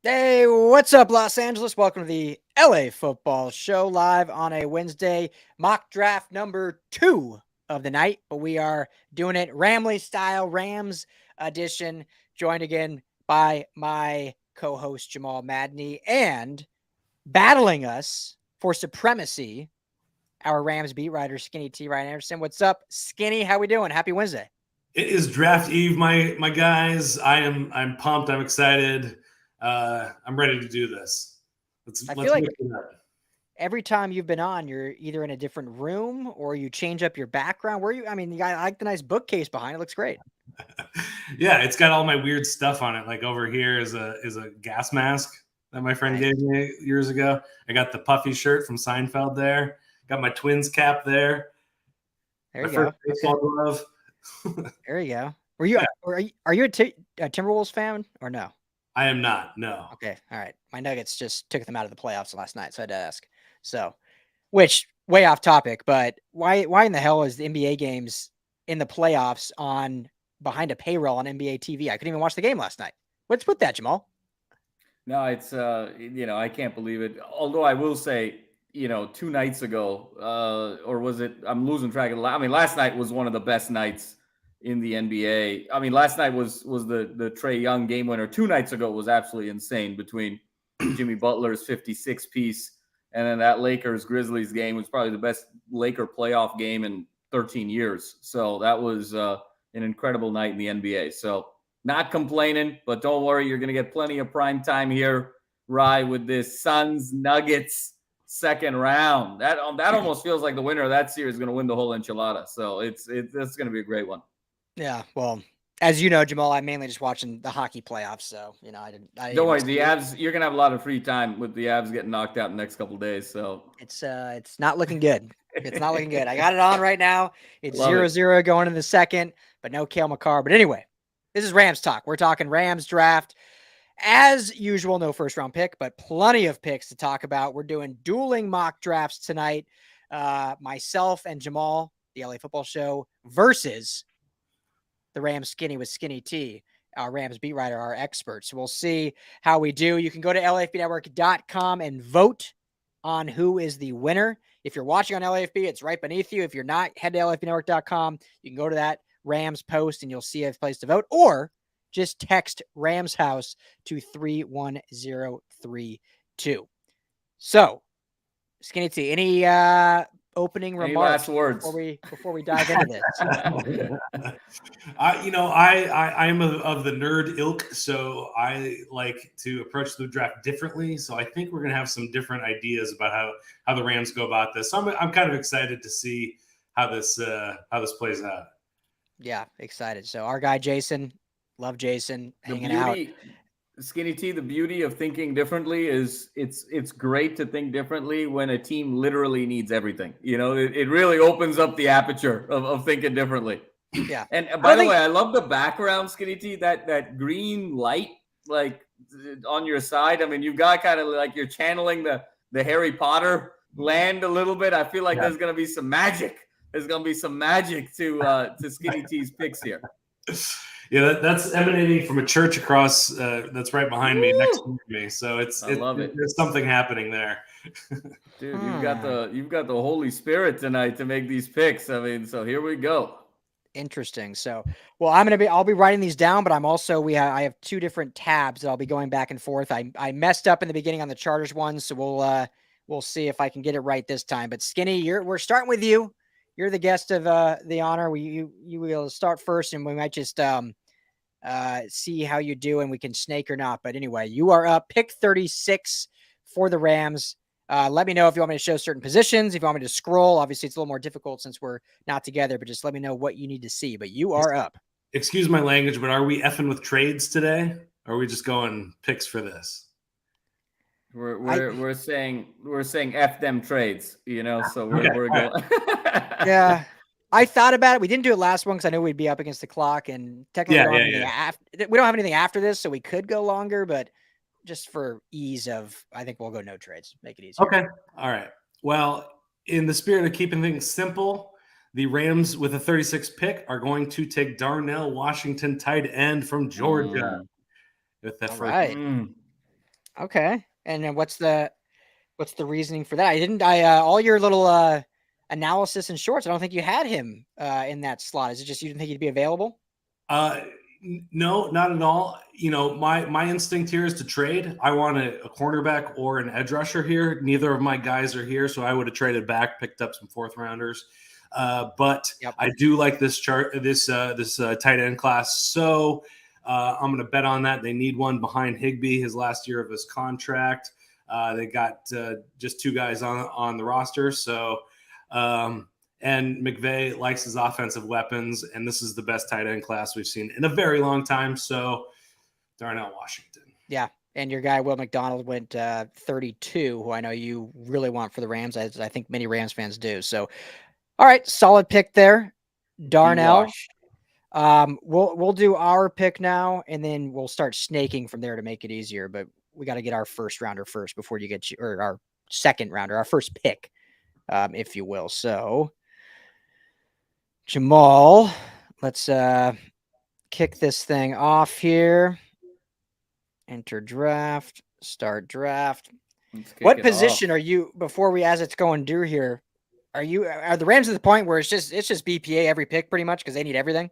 Hey, what's up, Los Angeles? Welcome to the LA Football Show live on a Wednesday, mock draft number 2 of the night. But we are doing it Ramley style, Rams edition. Joined again by my co-host Jamal Madney, and battling us for supremacy, our Rams beat writer Skinny T. Ryan Anderson. What's up, Skinny? How we doing? Happy Wednesday. It is draft eve, my guys. I'm pumped. I'm excited. I'm ready to do this. I feel Let's like mix it up. every time you've been on, you're either in a different room or you change up your background. Where you? I mean, I like the nice bookcase behind it. Looks great. Yeah, it's got all my weird stuff on it. Like over here is a gas mask that my friend Nice. gave me years ago. I got the puffy shirt from Seinfeld there. Got my Twins cap there. There My you go. first baseball glove. There you go. Were you? Yeah, Are you a Timberwolves fan or no? I am not. No. Okay. All right. My Nuggets just took them out of the playoffs last night, so I had to ask. So, which way off topic, but why in the hell is the NBA games in the playoffs on behind a paywall on NBA TV? I couldn't even watch the game last night. What's with that, Jamal? No, it's I can't believe it. Although I will say, 2 nights ago, or was it? I'm losing track of. I mean, last night was one of the best nights in the NBA. I mean, last night was the Trey Young game winner. 2 nights ago was absolutely insane between Jimmy Butler's 56 piece and then that Lakers Grizzlies game was probably the best Laker playoff game in 13 years. So that was an incredible night in the NBA. So not complaining, but don't worry, you're going to get plenty of prime time here, Rye, with this Suns Nuggets second round. That almost feels like the winner of that series is going to win the whole enchilada. So it's going to be a great one. Yeah. Well, as you know, Jamal, I'm mainly just watching the hockey playoffs. So I didn't. Don't worry, the Avs. You're going to have a lot of free time with the Avs getting knocked out in the next couple of days. So it's not looking good. It's not looking good. I got it on right now. It's Love 0-0 going into the second, but no Cale Makar. But anyway, this is Rams talk. We're talking Rams draft. As usual, no first round pick, but plenty of picks to talk about. We're doing dueling mock drafts tonight. Myself and Jamal, the LA Football Show, versus the Rams Skinny with Skinny T, our Rams beat writer, our expert. So we'll see how we do. You can go to LAFBnetwork.com and vote on who is the winner. If you're watching on LAFB, it's right beneath you. If you're not, head to LAFBnetwork.com. You can go to that Rams post and you'll see a place to vote, or just text Rams House to 31032. So, Skinny T, any opening Any remarks last words before we dive into this? I am of the nerd ilk, so I like to approach the draft differently. So I think we're gonna have some different ideas about how the Rams go about this. So I'm kind of excited to see how this plays out. Yeah, excited. So our guy Jason, love Jason, hanging out. Skinny T, the beauty of thinking differently is it's great to think differently when a team literally needs everything. It really opens up the aperture of thinking differently. Yeah. And by the way, I love the background, Skinny T, that green light like on your side. I mean, you've got kind of like you're channeling the Harry Potter land a little bit. I feel like there's going to be some magic. There's going to be some magic to Skinny T's picks here. Yeah, that's emanating from a church across that's right behind me, next to me. So I love it. There's something happening there. Dude, you've got the Holy Spirit tonight to make these picks. I mean, so here we go. Interesting. So, well, I'll be writing these down, but I'm also I have two different tabs that I'll be going back and forth. I messed up in the beginning on the Chargers one, so we'll see if I can get it right this time. But Skinny, we're starting with you. You're the guest of the honor. You will start first, and we might just see how you do, and we can snake or not. But anyway, you are up. Pick 36 for the Rams. Let me know if you want me to show certain positions, if you want me to scroll. Obviously, it's a little more difficult since we're not together, but just let me know what you need to see. But you are up. Excuse my language, but are we effing with trades today? Or are we just going picks for this? We're saying F them trades, so we're going. Yeah. I thought about it. We didn't do it last one because I knew we'd be up against the clock, and technically we don't have anything after this, so we could go longer, but just for ease of, I think we'll go no trades. Make it easier. Okay. All right. Well, in the spirit of keeping things simple, the Rams with a 36th pick are going to take Darnell Washington, tight end from Georgia. With that first. Okay. And then what's the reasoning for that? All your little analysis and shorts, I don't think you had him in that slot. Is it just you didn't think he'd be available? No, not at all. My instinct here is to trade. I want a cornerback or an edge rusher here. Neither of my guys are here, so I would have traded back, picked up some fourth rounders. But Yep. I do like this tight end class. So I'm going to bet on that. They need one behind Higbee, his last year of his contract. They got just two guys on the roster. So, and McVay likes his offensive weapons, and this is the best tight end class we've seen in a very long time. So, Darnell Washington. Yeah, and your guy Will McDonald went 32, who I know you really want for the Rams, as I think many Rams fans do. So, all right, solid pick there, Darnell. We'll do our pick now, and then we'll start snaking from there to make it easier. But we got to get our first rounder first before you get or our second rounder, our first pick, if you will. So, Jamal, let's kick this thing off here. Enter draft, start draft. What position are you before we as it's going through here? Are the Rams at the point where it's just BPA every pick pretty much because they need everything?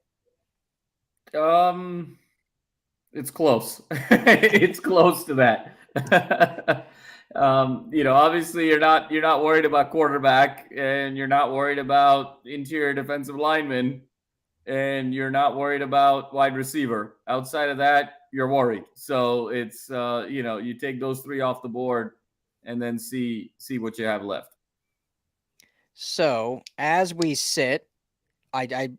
It's close. It's close to that. Obviously you're not worried about quarterback, and you're not worried about interior defensive lineman, and you're not worried about wide receiver. Outside of that, you're worried. So it's you take those three off the board and then see what you have left. So as we sit, I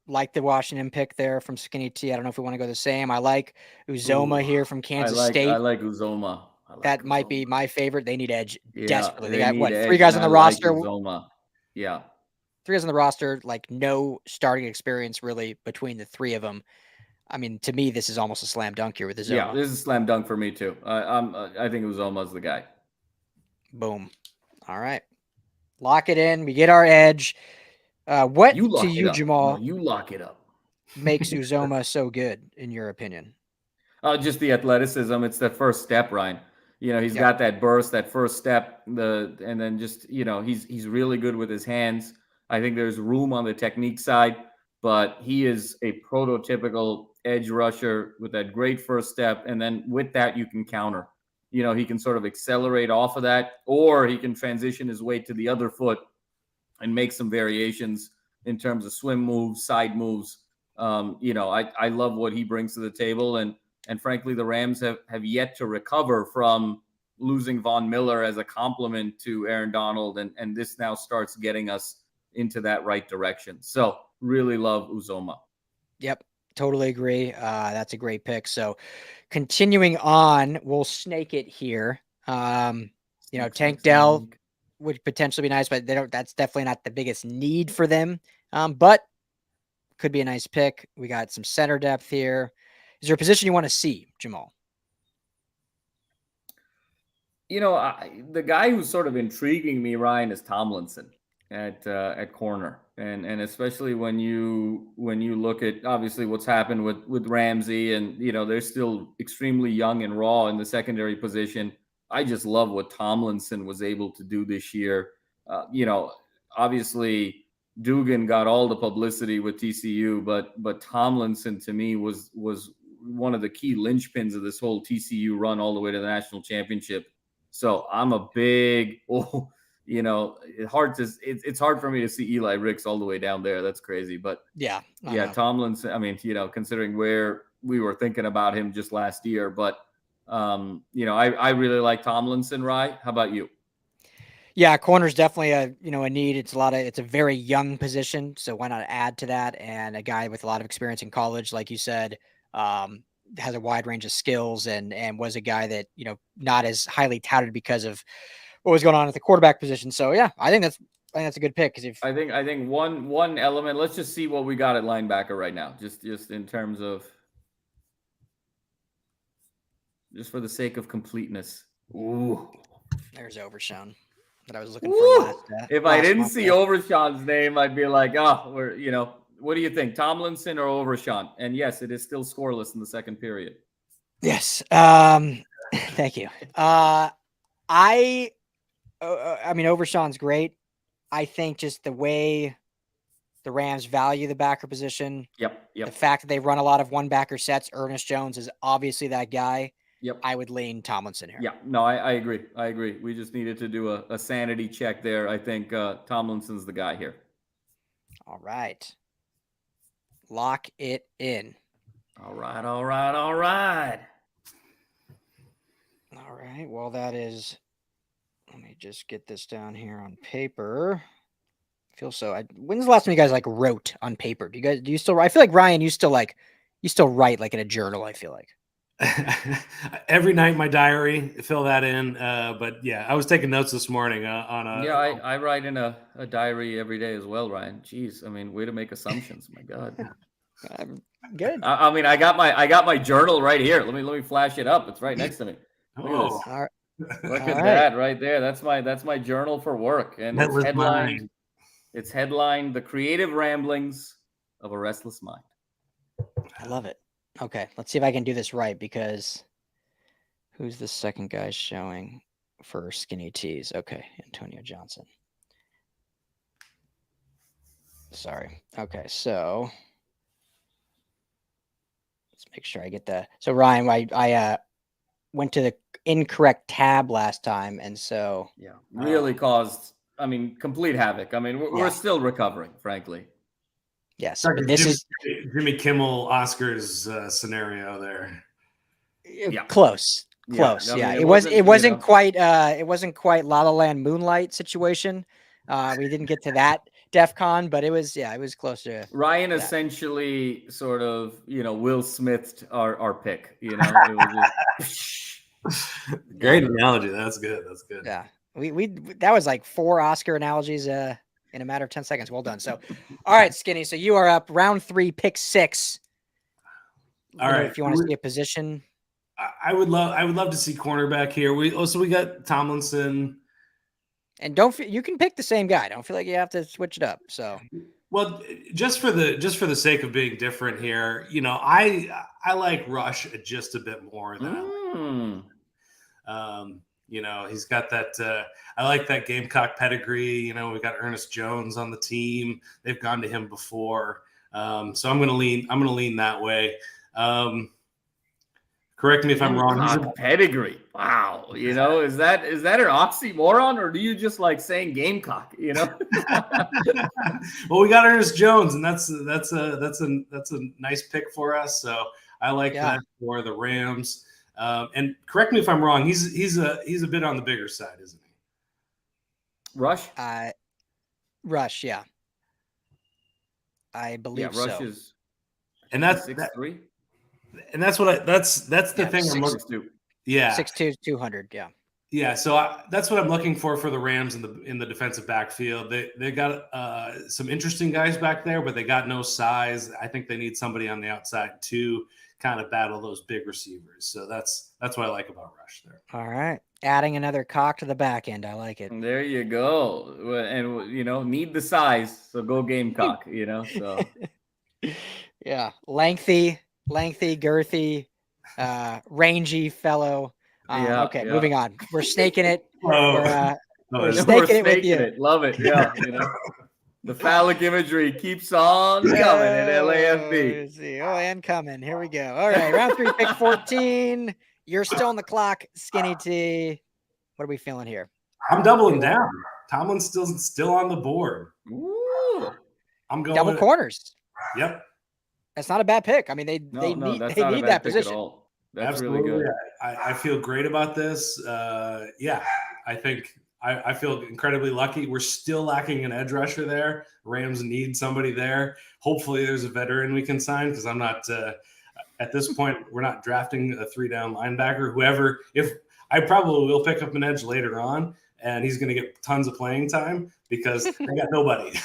like the Washington pick there from Skinny T. I don't know if we want to go the same. I like Uzoma here from Kansas State. I like Uzoma. That might be my favorite. They need edge desperately. They got edge, 3 guys on the roster. Uzoma. Yeah. 3 guys on the roster, like no starting experience really between the 3 of them. I mean, to me, this is almost a slam dunk here with Uzoma. Yeah, this is a slam dunk for me too. I think Uzoma's the guy. Boom. All right. Lock it in. We get our edge. What to you, Jamal? No, you lock it up. Makes Uzoma so good, in your opinion? Just the athleticism. It's the first step, Ryan. He's got that burst, that first step, and then just he's really good with his hands. I think there's room on the technique side, but he is a prototypical edge rusher with that great first step, and then with that you can counter. He can sort of accelerate off of that, or he can transition his weight to the other foot and make some variations in terms of swim moves, side moves. I love what he brings to the table, and frankly, the Rams have yet to recover from losing Von Miller as a compliment to Aaron Donald, and this now starts getting us into that right direction. So really love Uzoma. Yep, totally agree. That's a great pick. So continuing on, we'll snake it here. Tank Dell would potentially be nice, but that's definitely not the biggest need for them. But could be a nice pick. We got some center depth here. Is there a position you want to see, Jamal? The guy who's sort of intriguing me, Ryan, is Tomlinson at corner, and especially when you look at obviously what's happened with Ramsey, and they're still extremely young and raw in the secondary position. I just love what Tomlinson was able to do this year. Obviously Dugan got all the publicity with TCU, but Tomlinson to me was one of the key linchpins of this whole TCU run all the way to the national championship. So I'm a big, it's hard for me to see Eli Ricks all the way down there. That's crazy. But yeah, Tomlinson, I mean, considering where we were thinking about him just last year, but I really like Tomlinson, Rye. How about you? Yeah, corner's definitely a need. It's a very young position, so why not add to that? And a guy with a lot of experience in college, like you said, has a wide range of skills and was a guy that, not as highly touted because of what was going on at the quarterback position. So yeah, I think that's a good pick. Because I think one element, let's just see what we got at linebacker right now. Just in terms of, just for the sake of completeness. Ooh. There's Overshown that I was looking for last. If I didn't see Overshown's name, I'd be like, what do you think, Tomlinson or Overshown? And yes, it is still scoreless in the second period. Yes. Thank you. I mean, Overshawn's great. I think just the way the Rams value the backer position, Yep. the fact that they run a lot of one backer sets, Ernest Jones is obviously that guy. Yep. I would lean Tomlinson here. Yeah, no, I agree. I agree. We just needed to do a sanity check there. I think Tomlinson's the guy here. All right. Lock it in. All right, all right, all right. All right. Well, that is. Let me just get this down here on paper. I feel so. When's the last time you guys like wrote on paper? Do you still? I feel like Ryan, you still write like in a journal. I feel like. Every night, my diary, fill that in. But yeah, I was taking notes this morning on a. Yeah, I write in a diary every day as well, Ryan. Jeez, I mean, way to make assumptions. My God. I'm good. I mean, I got my journal right here. Let me flash it up. It's right next to me. Look at this. All right. Look at that right there. That's my journal for work, and it's headlined "The Creative Ramblings of a Restless Mind." I love it. Okay, let's see if I can do this right, because who's the second guy showing for skinny tees? Okay, Antonio Johnson. Sorry. Okay, so let's make sure I get the. So Ryan, I went to the incorrect tab last time, and so really caused. I mean, complete havoc. I mean, we're still recovering, frankly. Yes, but this is Jimmy Kimmel Oscars scenario there. Close. Yeah, I mean, it wasn't quite La La Land Moonlight situation. We didn't get to that DEF CON, but it was close to Ryan that. Essentially sort of, Will Smithed our pick, it was just great analogy. That's good. Yeah. We that was like 4 Oscar analogies in a matter of 10 seconds. Well done. So, all right, Skinny. So you are up round 3, pick 6. All right. If you want to see a position, I would love to see cornerback here. We got Tomlinson, and you can pick the same guy. Don't feel like you have to switch it up. So, well, just for the sake of being different here, I like Rush just a bit more than. He's got that. I like that Gamecock pedigree. We got Ernest Jones on the team. They've gone to him before, so I'm gonna lean that way. Correct me if I'm wrong. Pedigree. Wow. Is that an oxymoron, or do you just like saying Gamecock? Well, we got Ernest Jones, and that's a nice pick for us. So I like that for the Rams. And correct me if I'm wrong. He's a bit on the bigger side, isn't he? Rush. Rush. Yeah. I believe Rush so. is, and that's 6'3". And that's the thing I'm looking. 6'2", 200. Yeah. Yeah. So that's what I'm looking for the Rams in the defensive backfield. They got some interesting guys back there, but they got no size. I think they need somebody on the outside to kind of battle those big receivers. So that's what I like about Rush there. All right. Adding another cock to the back end. I like it. There you go. And, need the size. So go Gamecock, so. Yeah. Lengthy, girthy, rangy fellow. Okay. Moving on. We're snaking it. We're snaking it with you. Love it. Yeah. The phallic imagery keeps on coming in LAFB. And coming. Here we go. All right. Round 3, pick 14. You're still on the clock, Skinny T. What are we feeling here? I'm doubling down. Tomlin's still on the board. Ooh. I'm going double corners. Yep. That's not a bad pick. I mean, they need that position. That's absolutely really good. I feel great about this. I think I feel incredibly lucky. We're still lacking an edge rusher there. Rams need somebody there. Hopefully there's a veteran we can sign, because I'm not at this point, we're not drafting a 3-down linebacker. Whoever, if I probably will pick up an edge later on, and he's going to get tons of playing time because they got nobody.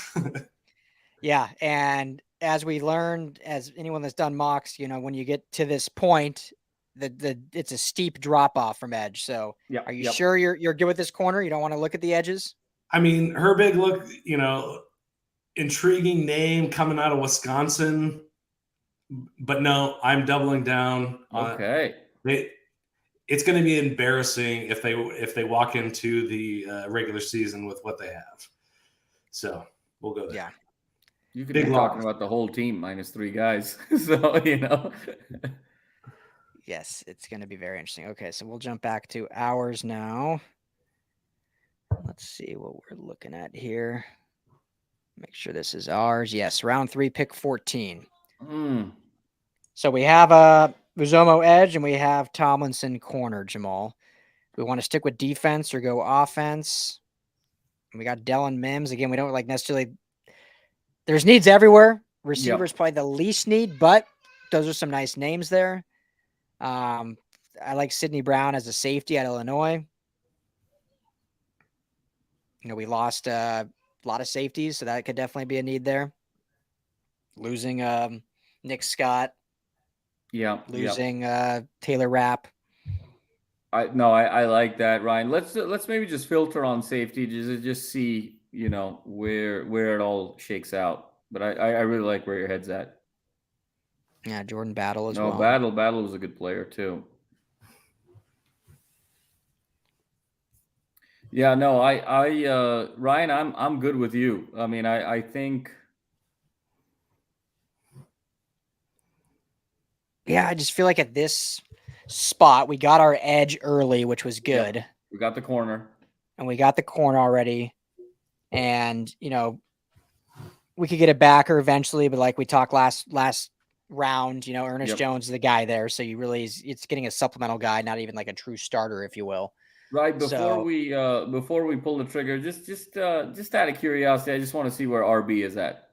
Yeah. And as we learned, as anyone that's done mocks, when you get to this point, it's a steep drop off from edge. So are you sure you're good with this corner? You don't want to look at the edges? I mean, her big look, intriguing name coming out of Wisconsin, but no, I'm doubling down. Okay. it's going to be embarrassing if they walk into the regular season with what they have. So we'll go there. Yeah. You could Big be loss. talking about the whole team minus 3 guys. So, Yes, it's going to be very interesting. Okay, so we'll jump back to ours now. Let's see what we're looking at here. Make sure this is ours. Yes, round 3, pick 14. So we have Uzomo edge and we have Tomlinson corner, Jamal. We want to stick with defense or go offense. We got Dellin Mims. Again, we don't like necessarily – there's needs everywhere. Receivers probably the least need, but those are some nice names there. I like Sidney Brown as a safety at Illinois. We lost a lot of safeties, so that could definitely be a need there. Losing Nick Scott. Losing Taylor Rapp. I like that, Ryan. Let's maybe just filter on safety, just see where it all shakes out. But I really like where your head's at. Yeah, Jordan Battle as well. Battle was a good player too. Yeah, no, Ryan, I'm good with you. I mean, I think. Yeah, I just feel like at this spot, we got our edge early, which was good. Yep. We got the corner. And we got the corner already. And, we could get a backer eventually, but like we talked last round, Ernest Jones is the guy there. So it's getting a supplemental guy, not even like a true starter, if you will. Right. Before we pull the trigger, just out of curiosity, I just want to see where RB is at.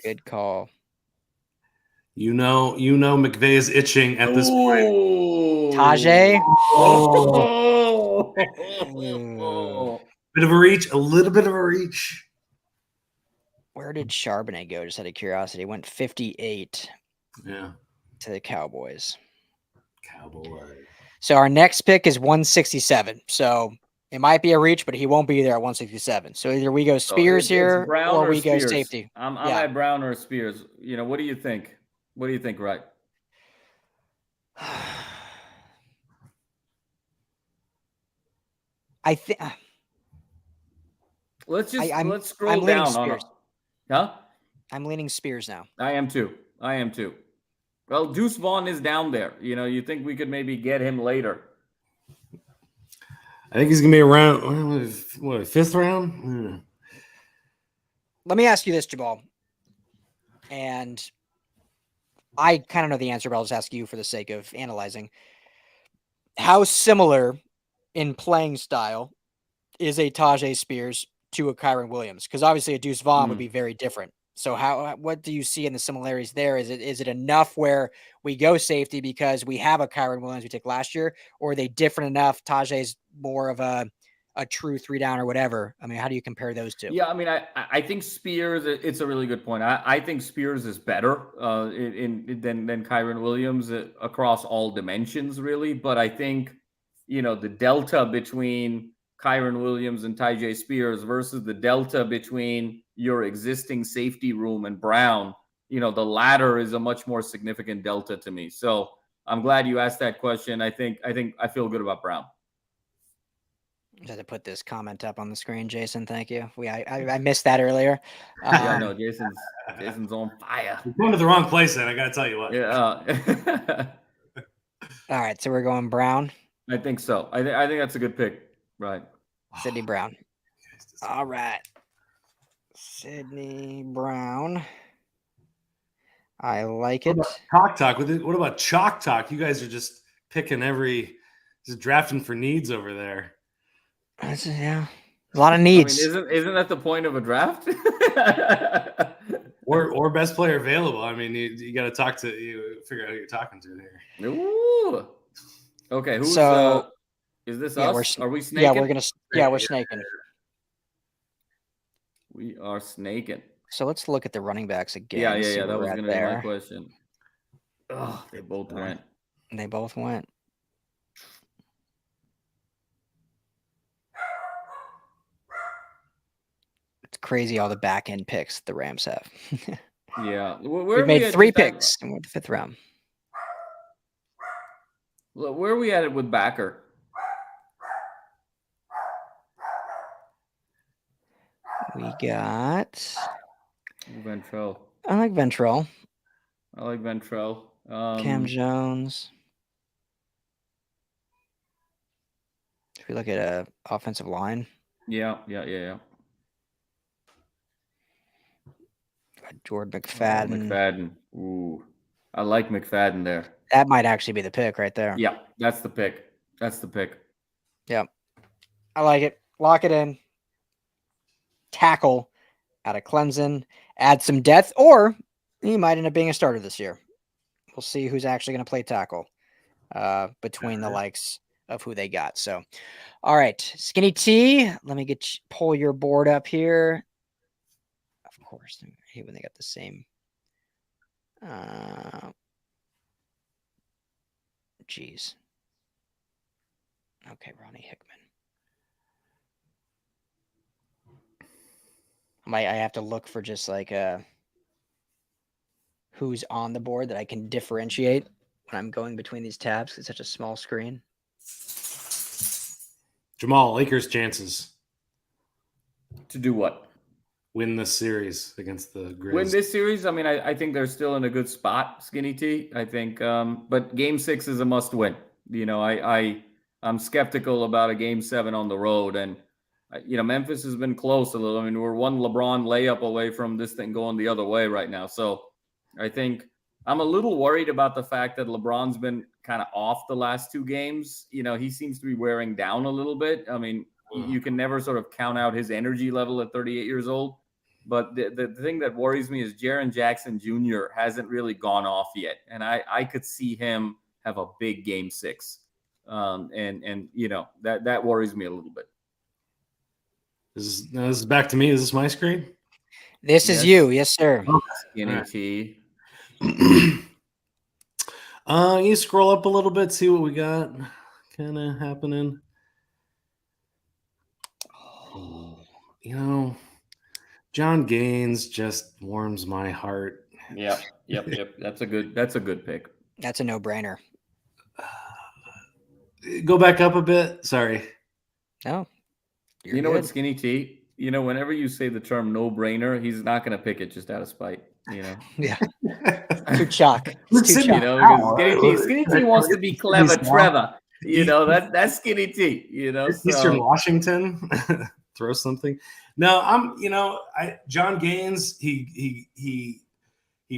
Good call. McVay is itching at this point. Tajay. Bit of a reach, a little bit of a reach. Where did Charbonnet go? Just out of curiosity. Went 58. Yeah. To the Cowboys. Cowboys. So our next pick is 167. So it might be a reach, but he won't be there at 167. So either we go Spears here or we go safety. I'm at Brown or Spears. What do you think? What do you think, right? I think. Let's scroll down. Spears. Huh? I'm leaning Spears now. I am too. Well, Deuce Vaughn is down there. You think we could maybe get him later? I think he's gonna be around what, 5th round? Let me ask you this, Jamal. And I kind of know the answer, but I'll just ask you for the sake of analyzing. How similar in playing style is a Tajay Spears to a Kyron Williams? Because obviously a Deuce Vaughn would be very different. So what do you see in the similarities there? Is it enough where we go safety because we have a Kyron Williams we took last year, or are they different enough? Tajay's more of a true 3-down or whatever. I mean, how do you compare those two? Yeah, I mean, I think Spears. It's a really good point. I think Spears is better than Kyron Williams across all dimensions, really. But I think the delta between Kyron Williams and Tajay Spears versus the delta between your existing safety room and Brown, the latter is a much more significant delta to me. So I'm glad you asked that question. I feel good about Brown. I had to put this comment up on the screen, Jason. Thank you. I missed that earlier. Yeah, no, Jason's on fire. You're going to the wrong place, then. I got to tell you what. Yeah. All right, so we're going Brown. I think so. I think that's a good pick. Right. Sidney Brown. All right. Sidney Brown. I like it. Chalk talk with it. What about chalk talk? You guys are just picking just drafting for needs over there. Yeah, a lot of needs. I mean, isn't that the point of a draft? or best player available. I mean, you got to figure out who you're talking to here. Ooh. Okay. Is this us? Are we snaking? We're snaking. We are snaking. So let's look at the running backs again. Yeah. That was going to be my question. Oh, they both went. They both went. It's crazy all the back end picks the Rams have. Yeah. We've made 3 picks and we're the 5th round. Where are we at it with backer? We got Ventrell. I like Ventrell. I like Ventrell. Cam Jones. If we look at a offensive line, Yeah. Jordan McFadden. McFadden. Ooh, I like McFadden there. That might actually be the pick right there. Yeah, that's the pick. Yep. I like it. Lock it in. Tackle out of Clemson. Add some depth, or he might end up being a starter this year. We'll see who's actually going to play tackle between the likes of who they got. So, all right, Skinny T, let me pull your board up here. Of course, I hate when they got the same. Geez. Okay, Ronnie Hickman. I have to look for just like who's on the board that I can differentiate when I'm going between these tabs. It's such a small screen. Jamal, Lakers' chances To do what? Win this series against the Grizz. Win this series? I mean, I think they're still in a good spot, Skinny T. I think, but Game 6 is a must-win. You know, I'm skeptical about a Game 7 on the road, and Memphis has been close a little. I mean, we're one LeBron layup away from this thing going the other way right now. So I think I'm a little worried about the fact that LeBron's been kind of off the last 2 games. You know, he seems to be wearing down a little bit. I mean, you can never sort of count out his energy level at 38 years old. But the thing that worries me is Jaren Jackson Jr. hasn't really gone off yet. And I could see him have a big Game 6. And that worries me a little bit. This is back to me. Is this my screen? This is you. Yes, sir. Skinny T. You scroll up a little bit, see what we got kind of happening. John Gaines just warms my heart. Yep. That's a good pick. That's a no-brainer. Go back up a bit. Sorry. No. You know what, Skinny T? Whenever you say the term no-brainer, he's not going to pick it just out of spite. Yeah. Too chalk. It's too chalk. Because Skinny T wants to be clever, Trevor. That's Skinny T. Eastern Washington. Throw something. No, John Gaines. He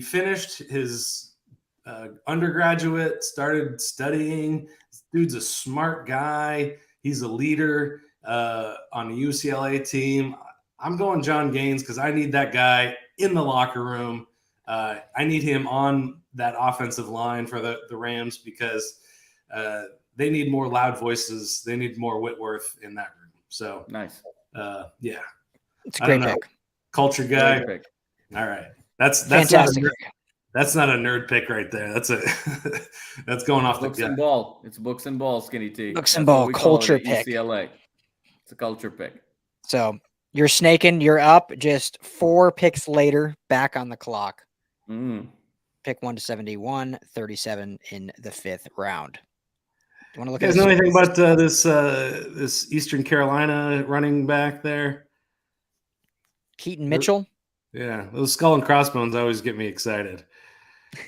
finished his undergraduate, started studying. This dude's a smart guy. He's a leader on the UCLA team. I'm going John Gaines because I need that guy in the locker room. I need him on that offensive line for the Rams because they need more loud voices. They need more Whitworth in that room. So nice. Yeah. It's a great pick. Culture guy. Pick. All right. That's fantastic. That's not a nerd pick right there. That's going off books the and ball. It's books and ball, Skinny T. Books and ball, culture pick. UCLA. It's a culture pick. So you're snaking. You're up. Just 4 picks later, back on the clock. Pick 1 to 71, 37 in the 5th round. Do you want to look at know anything about this Eastern Carolina running back there? Keaton Mitchell? Yeah, those skull and crossbones always get me excited.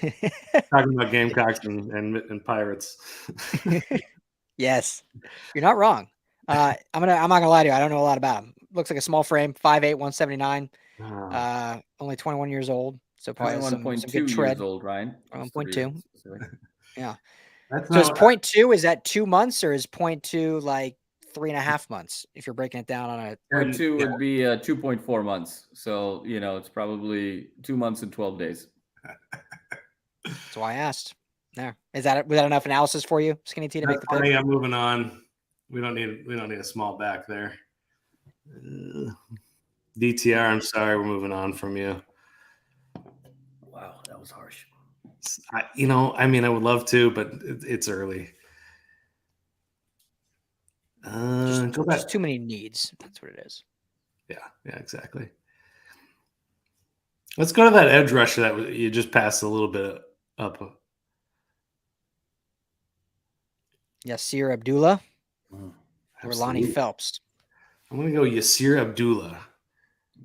Talking about Gamecocks and Pirates. Yes, you're not wrong. I'm not gonna lie to you. I don't know a lot about him. Looks like a small frame, 5'8", 179. Only 21 years old. So probably some good tread. Years old, Ryan. 1.2. Yeah. So is 0.2, is that 2 months or is 0.2 like 3.5 months? If you're breaking it down on a 0.2 would be 2.4 months. So, it's probably 2 months and 12 days. That's why I asked. There. Was that enough analysis for you, Skinny T, to make the pick? I'm moving on. We don't need a small back there. DTR, I'm sorry, we're moving on from you. Wow, that was harsh. I would love to, but it's early. Just too many needs. That's what it is. Yeah, exactly. Let's go to that edge rusher that you just passed a little bit up. Yasir Abdullah or Lonnie Absolutely. Phelps? I'm going to go Yasir Abdullah.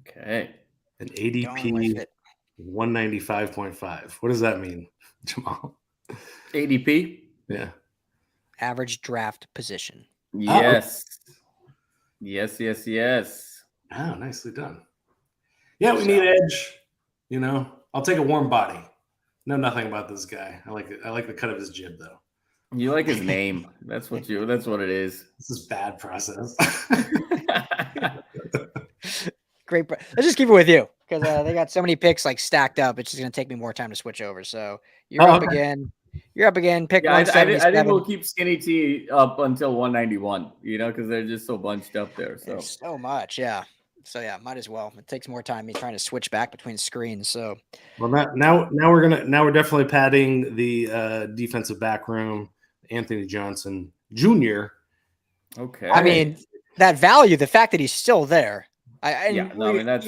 Okay. Going An with ADP it. 195.5. What does that mean, Jamal? ADP? Yeah. Average draft position. Yes. Yes. Oh, nicely done. Yeah, we So- need edge. You know, I'll take a warm body. Know nothing about this guy. I like it. I like the cut of his jib, though. You like his name. That's what it is. This is bad process. Great. Let's just keep it with you because they got so many picks like stacked up. It's just going to take me more time to switch over. So you're up again. You're up again. Pick Yeah, I 177. think we'll keep Skinny T up until 191, because they're just so bunched up there. So There's so much. Yeah. So yeah, might as well. It takes more time me trying to switch back between screens. So well, now we're definitely padding the defensive back room. Anthony Johnson Jr. okay. I mean, that value, the fact that he's still there. Everyone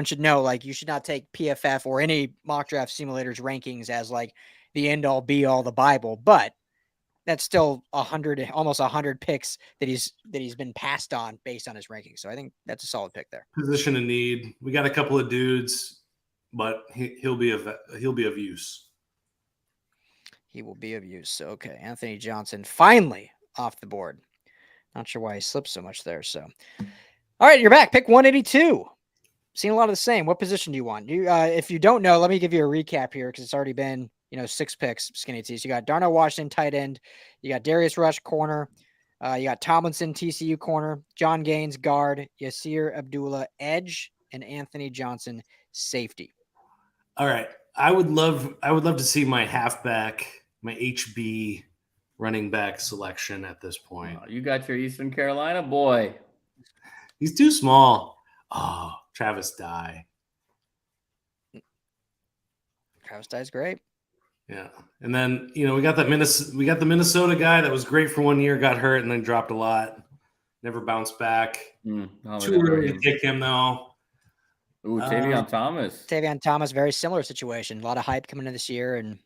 should know, like, you should not take PFF or any mock draft simulators rankings as like the end all be all, the Bible, but that's still almost 100 picks that he's been passed on based on his rankings. So I think that's a solid pick there. Position of need. We got a couple of dudes, but he'll be of use. He will be of use. So, okay, Anthony Johnson finally off the board. Not sure why he slipped so much there. So, all right, you're back. Pick 182. Seen a lot of the same. What position do you want? If you don't know, let me give you a recap here because it's already been 6 picks. Skinny T's. You got Darnell Washington, tight end. You got Darius Rush, corner. You got Tomlinson, TCU corner. John Gaines, guard. Yasir Abdullah, edge, and Anthony Johnson, safety. All right. I would love to see my halfback, my HB running back selection at this point. You got your Eastern Carolina boy. He's too small. Oh, Travis Dye. Travis Dye's great. Yeah. And then, we got the Minnesota guy that was great for 1 year, got hurt, and then dropped a lot. Never bounced back. Too early to pick him, though. Ooh, Tavion Thomas. Tavion Thomas, very similar situation. A lot of hype coming in this year, and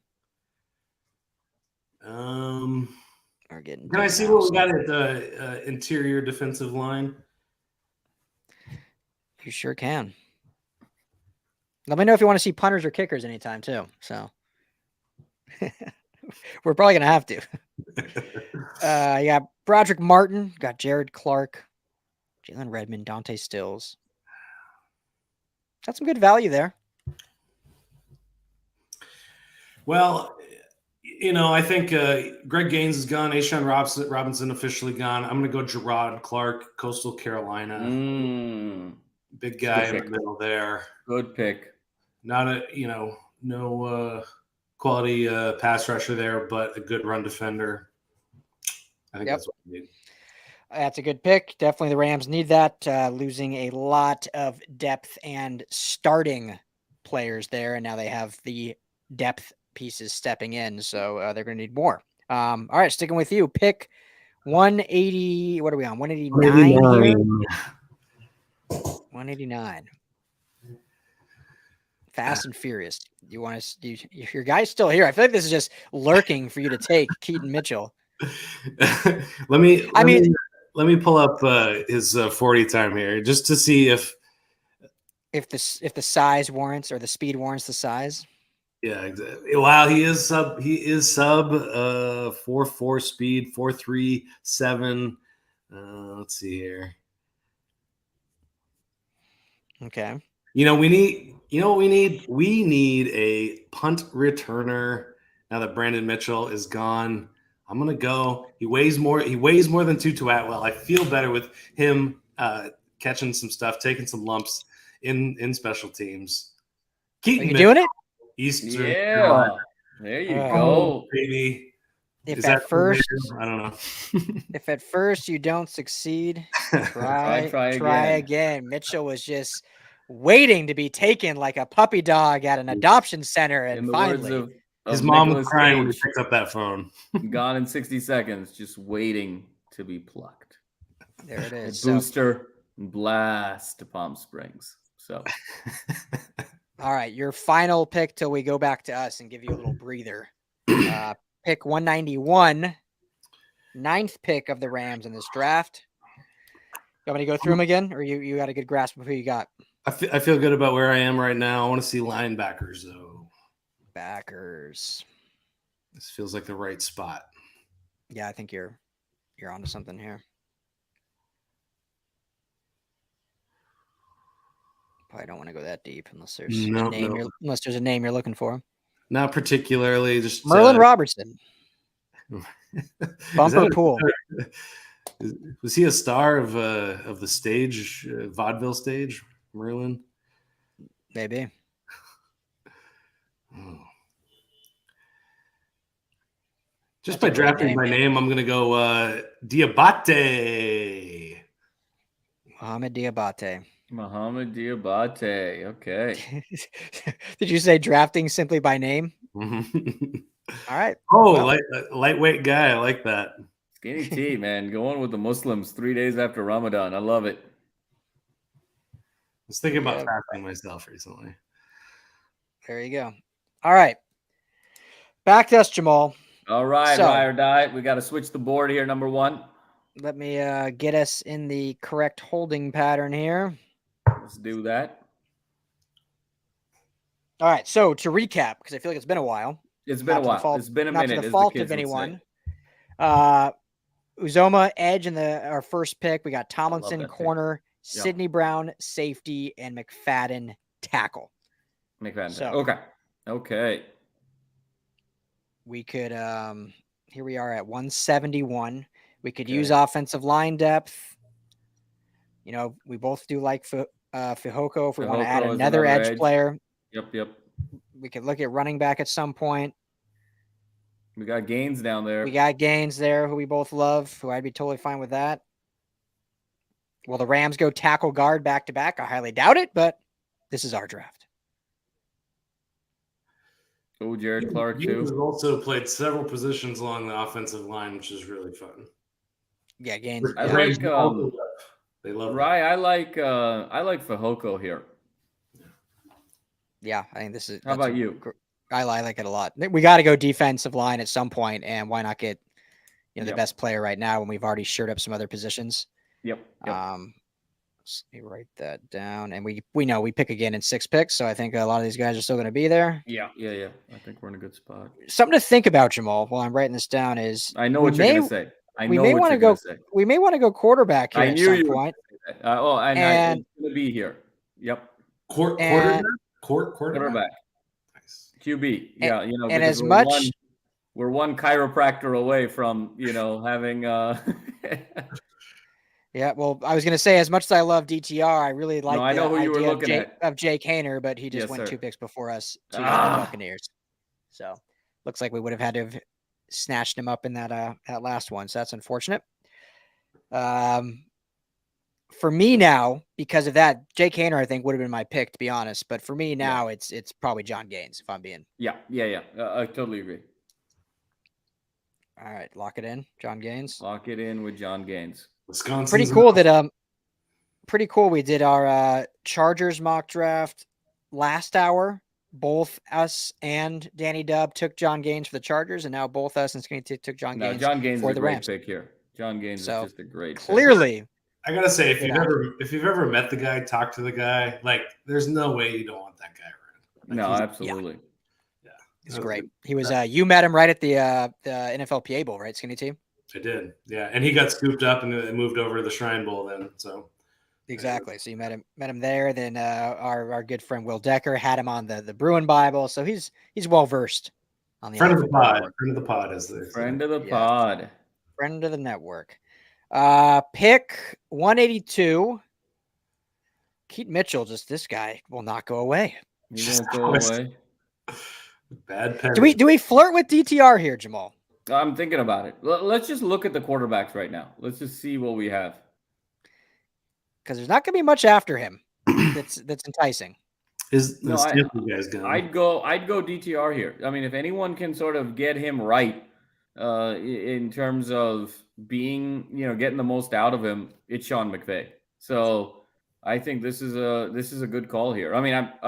we're getting. Can I see what we got at the interior defensive line? You sure can. Let me know if you want to see punters or kickers anytime too. So we're probably gonna have to. You got Broderick Martin, got Jared Clark, Jalen Redmond, Dante Stills. Got some good value there. Well, I think Greg Gaines is gone. Ashawn Robinson officially gone. I'm going to go Gerard Clark, Coastal Carolina. Big guy in the middle there. Good pick. Not no quality pass rusher there, but a good run defender. I think that's what we need. That's a good pick. Definitely the Rams need that. Losing a lot of depth and starting players there, and now they have the depth pieces stepping in, so they're going to need more. All right, sticking with you. Pick 180. What are we on? 189 here? 189. Fast and Furious. You want to? Your guy's still here. I feel like this is just lurking for you to take Keaton Mitchell. Let me pull up his 40 time here just to see if the size warrants or the speed warrants the size. Yeah, exactly. Wow, he is sub 4.4 speed, 4.37. Let's see here. Okay. We need a punt returner now that Brandon Mitchell is gone. I'm gonna go. He weighs more than Tutu Atwell. I feel better with him catching some stuff, taking some lumps in special teams. Keaton, are you doing it? Eastern Carolina. There you go, baby. If at first, I don't know. If at first you don't succeed, try again. Mitchell was just waiting to be taken like a puppy dog at an adoption center, and finally, his mom was crying when he picked up that phone. Gone in 60 seconds, just waiting to be plucked. There it is. Booster blast to Palm Springs. So, all right, your final pick till we go back to us and give you a little breather. pick 191, 9th pick of the Rams in this draft. You want me to go through them again, or you got a good grasp of who you got? I feel good about where I am right now. I want to see linebackers, though. Backers. This feels like the right spot. Yeah, I think you're onto something here. Probably don't want to go that deep unless there's unless there's a name you're looking for. Not particularly. Just Merlin Robertson. Bumper pool. Was he a star of the stage, vaudeville stage, Merlin? Maybe. Oh. Just by drafting my name, I'm going to go Diabate. Mohamed Diabate. Mohamed Diabate. Okay. Did you say drafting simply by name? All right. Oh, well, lightweight guy. I like that. Skinny T, man. Going with the Muslims 3 days after Ramadan. I love it. I was thinking about drafting myself recently. There you go. All right. Back to us, Jamal. All right, ride or die. We got to switch the board here, number 1. Let me get us in the correct holding pattern here. Let's do that. All right. So to recap, because I feel like it's been a while. It's been a while. It's been a minute. Not to the fault of anyone. Uzoma, edge in our first pick. We got Tomlinson, corner, Sidney Brown, safety, and McFadden, tackle. Okay. We could, here we are at 171. We could use offensive line depth. You know, we both do like Fihoko if we want to add another edge player. Yep. We could look at running back at some point. We got Gaines down there. We got Gaines there, who we both love, who I'd be totally fine with that. Will the Rams go tackle guard back to back? I highly doubt it, but this is our draft. Oh, Jared Clark too. Gaines has also played several positions along the offensive line, which is really fun. Yeah, Gaines. I like. They love. Right, I like Fihoko here. Yeah, I think this is. How about you? I like it a lot. We got to go defensive line at some point, and why not get the best player right now when we've already shored up some other positions? Yep. Let me write that down. And we know we pick again in 6 picks, so I think a lot of these guys are still going to be there. Yeah. I think we're in a good spot. Something to think about, Jamal, while I'm writing this down is I know what you're going to say. We may want to go quarterback here at some point. And it's going to be here. Yep. Quarterback. Nice. QB. Yeah, and as much we're one chiropractor away from having. Yeah, well, I was going to say, as much as I love DTR, I really like I know who you were looking at of Jake Haener, but he just went 2 picks before us to the Buccaneers. So looks like we would have had to have snatched him up in that last one. So that's unfortunate. For me now, because of that, Jake Haener, I think, would have been my pick, to be honest. But for me now, it's probably John Gaines, if I'm being. Yeah. I totally agree. All right, lock it in, John Gaines. Lock it in with John Gaines. Wisconsin. Pretty cool that pretty cool. We did our Chargers mock draft last hour. Both us and Danny Dubb took John Gaines for the Chargers, and now both us and Skinny T took John Gaines. John Gaines for is the a great Rams pick here. John Gaines is just a great clearly. pick. I gotta say, if you've ever met the guy, talked to the guy, like there's no way you don't want that guy around. No, absolutely. Yeah, he's great. He was you met him right at the NFLPA Bowl, right, Skinny T? I did, yeah, and he got scooped up and moved over to the Shrine Bowl then. So exactly. So you met him there. Then our good friend Will Decker had him on the Bruin Bible, so he's well versed on the friend of the pod. Network. Friend of the pod is there. Friend of the pod. Friend of the network. Pick 182. Keaton Mitchell. Just this guy will not go away. He won't go away. Bad pen. Do we flirt with DTR here, Jamal? I'm thinking about it. Let's just look at the quarterbacks right now. Let's just see what we have. Because there's not going to be much after him that's enticing. Is the Stanford guys going? I'd go DTR here. I mean, if anyone can sort of get him right in terms of being, getting the most out of him, it's Sean McVay. So I think this is a good call here. I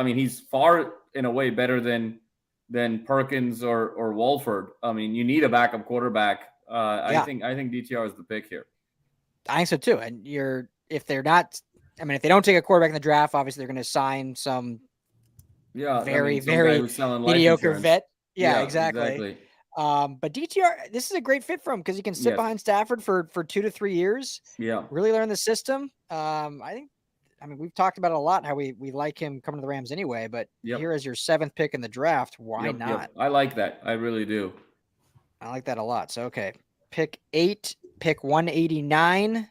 mean, he's far and away better than than Perkins or Wolford. I mean, you need a backup quarterback. Yeah. I think DTR is the pick here. I think so too. And if they're not, I mean, if they don't take a quarterback in the draft, obviously they're going to sign some very, some guy very who's selling life mediocre insurance. vet. Yeah, exactly. But DTR, this is a great fit for him because he can sit behind Stafford for 2 to 3 years. Yeah. Really learn the system. I mean, we've talked about it a lot, how we like him coming to the Rams anyway, but here is your 7th pick in the draft. Why not? Yep. I like that. I really do. I like that a lot. So, okay. Pick 8, pick 189.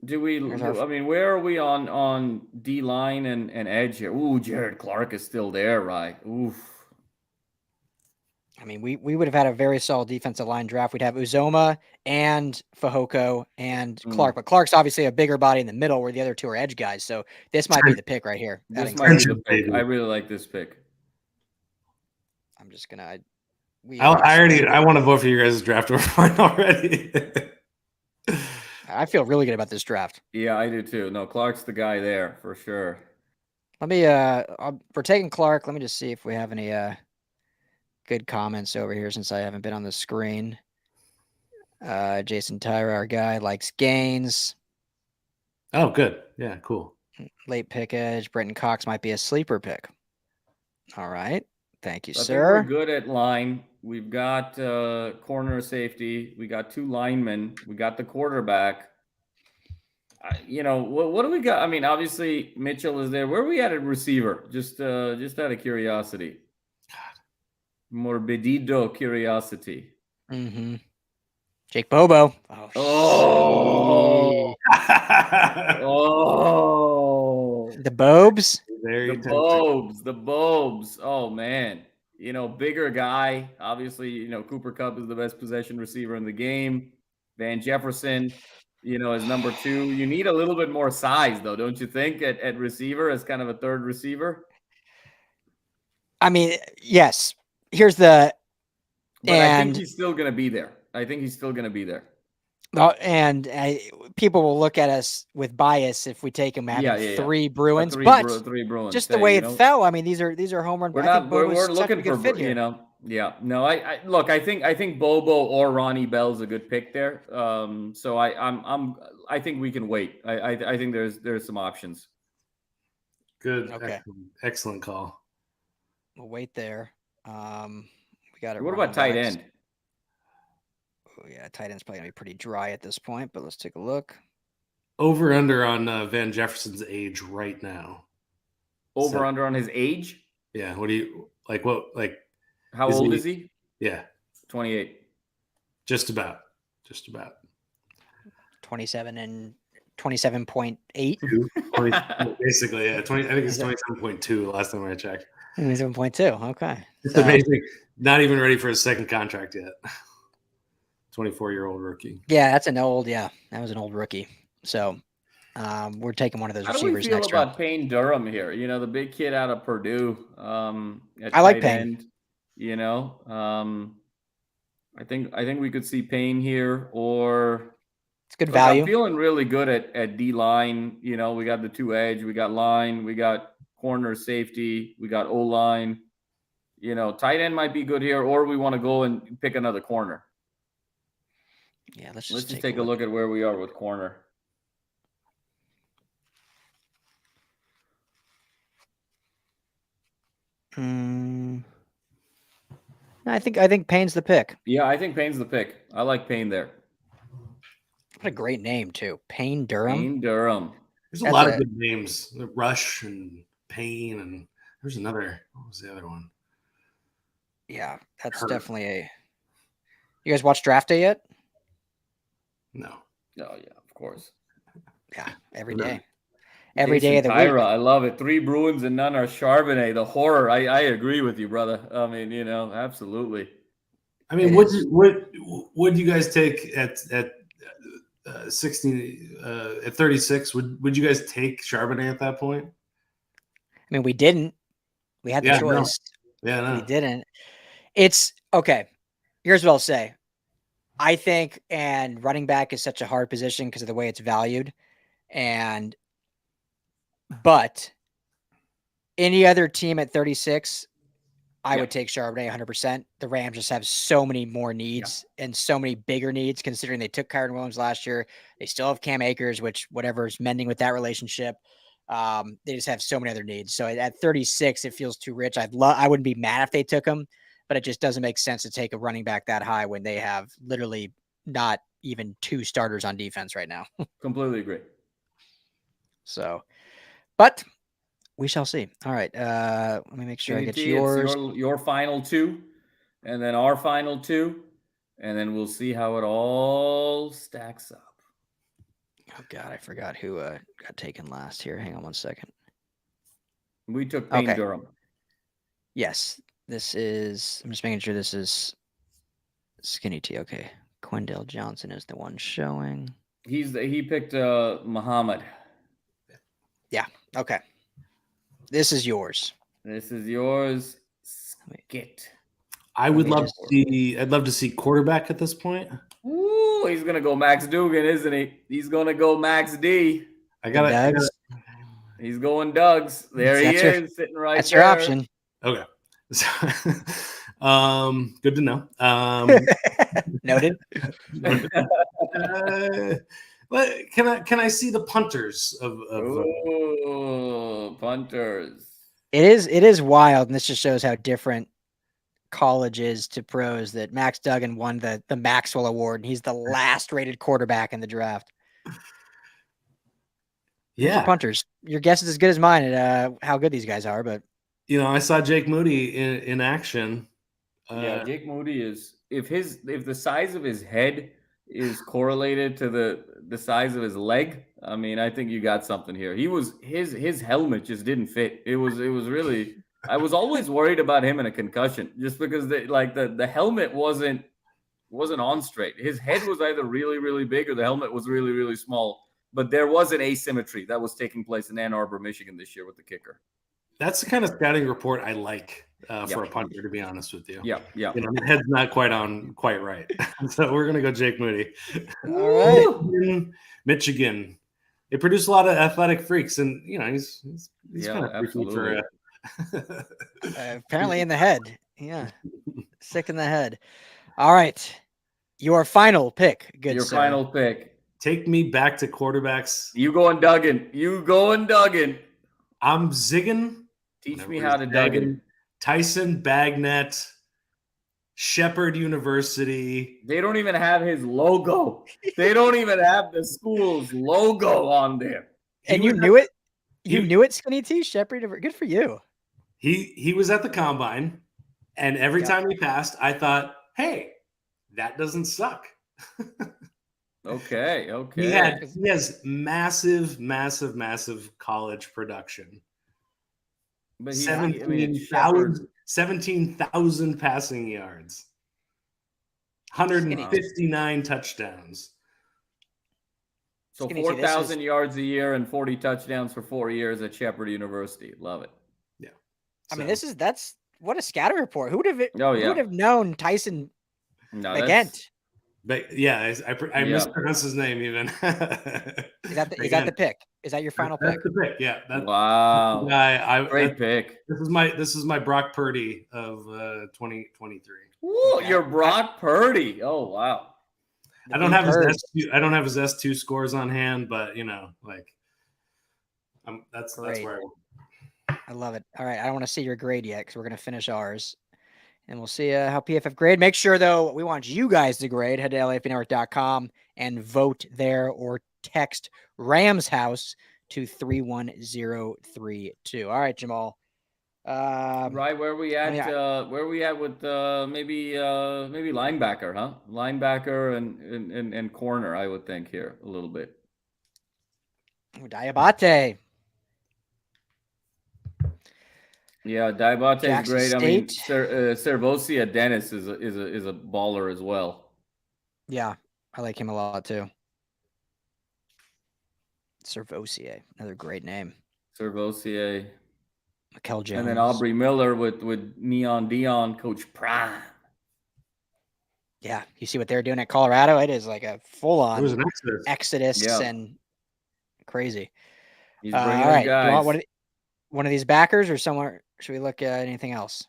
I mean, where are we on D line and edge here? Ooh, Jared Clark is still there, right? Oof. I mean, we would have had a very solid defensive line draft. We'd have Uzoma and Fehoko and Clark, but Clark's obviously a bigger body in the middle where the other two are edge guys. So this might be the pick right here. This might be the pick. I really like this pick. I'm just gonna. I want to vote for you guys' draft over mine already. I feel really good about this draft. Yeah, I do too. No, Clark's the guy there for sure. Let me for taking Clark, let me just see if we have any good comments over here since I haven't been on the screen. Jason Tyra, our guy, likes Gaines. Oh, good. Yeah, cool. Late pick edge. Brenton Cox might be a sleeper pick. All right. Thank you, I sir. think we're good at line. We've got corner safety. We got 2 linemen. We got the quarterback. What do we got? I mean, obviously Mitchell is there. Where are we at receiver? Just out of curiosity. Morbidido curiosity. Mm-hmm. Jake Bobo. Oh. The Bobes. The Bobes. Oh man. Bigger guy. Obviously, Cooper Kupp is the best possession receiver in the game. Van Jefferson, is number 2. You need a little bit more size, though, don't you think, at receiver as kind of a third receiver? I mean, yes. Here's the. But I think he's still going to be there. And people will look at us with bias if we take him having 3 Bruins, three Bruins. Just the way it fell. I mean, these are home run. We're looking for fit here. Yeah. No, I think Bobo or Ronnie Bell's a good pick there. So I think we can wait. I think there's some options. Good. Okay. Excellent call. We'll wait there. We got it. What about tight end? Oh, yeah, tight end's probably gonna be pretty dry at this point, but let's take a look. Over under on Van Jefferson's age right now. Under on his age? Yeah. What do you like? What like? How old is he? Yeah, 28. Just about. 27 and 27.8. Basically, yeah. I think it's 27.2 last time I checked. 27.2. Okay. It's amazing. Not even ready for his second contract yet. 24-year-old rookie. Yeah, that was an old rookie. So we're taking one of those receivers next round. How do we feel about Payne Durham here? The big kid out of Purdue. I like Payne. I think we could see Payne here, or it's good value. I'm feeling really good at D line. We got the 2 edge, we got line, we got corner safety, we got O line. Tight end might be good here, or we want to go and pick another corner. Yeah, let's just take a look at where we are with corner. I think Payne's the pick. Yeah, I think Payne's the pick. I like Payne there. What a great name too, Payne Durham. There's a lot of good names. Rush and Payne, and there's another. What was the other one? Yeah, that's definitely a. You guys watch Draft Day yet? No. Oh yeah, of course. Yeah, every day. Every day of the week. I love it. 3 Bruins and none are Charbonnet. The horror. I agree with you, brother. I mean, absolutely. I mean, what do you guys take at 16 at 36? Would you guys take Charbonnet at that point? I mean, we didn't. We had the choice. We didn't. It's okay. Here's what I'll say. I think, and running back is such a hard position because of the way it's valued. But any other team at 36 I would take Charbonnet 100%. The Rams just have so many more needs and so many bigger needs, considering they took Kyron Williams last year. They still have Cam Akers, which whatever's mending with that relationship. They just have so many other needs. So at 36, it feels too rich. I wouldn't be mad if they took him, but it just doesn't make sense to take a running back that high when they have literally not even 2 starters on defense right now. Completely agree. So, but we shall see. All right. Let me make sure I get yours. Your final 2, and then our final 2, and then we'll see how it all stacks up. Oh God, I forgot who got taken last here. Hang on one second. We took Payne Durham. Yes, this is. I'm just making sure this is Skinny T. Okay, Quindale Johnson is the one showing. He picked Muhammad. Yeah. Okay. This is yours. This is yours. Skit. I'd love to see quarterback at this point. Ooh, he's gonna go Max Dugan, isn't he? He's gonna go Max D. He's going Doug's. There he is, sitting right there. That's your option. Okay. Good to know. Noted. Can I see the punters of punters? It is wild, and this just shows how different college is to pros. That Max Duggan won the Maxwell Award, and he's the last rated quarterback in the draft. Yeah, your punters. Your guess is as good as mine at how good these guys are, but I saw Jake Moody in action. Jake Moody is if the size of his head is correlated to the size of his leg. I mean, I think you got something here. His helmet just didn't fit. It was really. I was always worried about him in a concussion, just because the helmet wasn't on straight. His head was either really, really big or the helmet was really, really small. But there was an asymmetry that was taking place in Ann Arbor, Michigan this year with the kicker. That's the kind of scouting report I like for a punter, to be honest with you. Yeah. The head's not quite right. So we're gonna go Jake Moody. All right. Michigan. They produce a lot of athletic freaks, and he's kind of freaky for apparently in the head. Yeah. Sick in the head. All right. Your final pick. Good. Your final pick. Take me back to quarterbacks. You going Duggan. I'm zigging. Teach me how to Duggan. Tyson Bagnet, Shepherd University. They don't even have his logo. They don't even have the school's logo on there. And you knew it? You knew it, Skinny T? Shepherd? Good for you. He was at the combine, and every time he passed, I thought, hey, that doesn't suck. Okay. He has massive college production. But 17,000 passing yards, 159 touchdowns. So 4,000 yards a year and 40 touchdowns for 4 years at Shepherd University. Love it. Yeah. I mean, that's what a scatter report. Who would have known Tyson Bagent? But yeah, I mispronounced his name even. Is that the pick? Is that your final pick? That's the pick. Yeah. Wow. Great pick. This is my Brock Purdy of 2023. Ooh, you're Brock Purdy. Oh wow. I don't have his S2 scores on hand, but that's where I love it. All right, I don't want to see your grade yet because we're gonna finish ours. And we'll see how PFF grade. Make sure, though, we want you guys to grade. Head to LAFBnetwork.com and vote there or text Rams House to 31032. All right, Jamal. Right, where we at? Where we at with maybe linebacker, huh? Linebacker and corner, I would think here a little bit. Diabate. Yeah, Diabate is great. State. I mean, Servosia Dennis is a baller as well. Yeah, I like him a lot too. Servosia, another great name. Servosia. Mikel Jones. And then Aubrey Miller with Neon Dion, Coach Prime. Yeah, you see what they're doing at Colorado? It is like a full-on exodus yeah. and crazy. He's bringing all right, guys. You want one of these backers or somewhere? Should we look at anything else?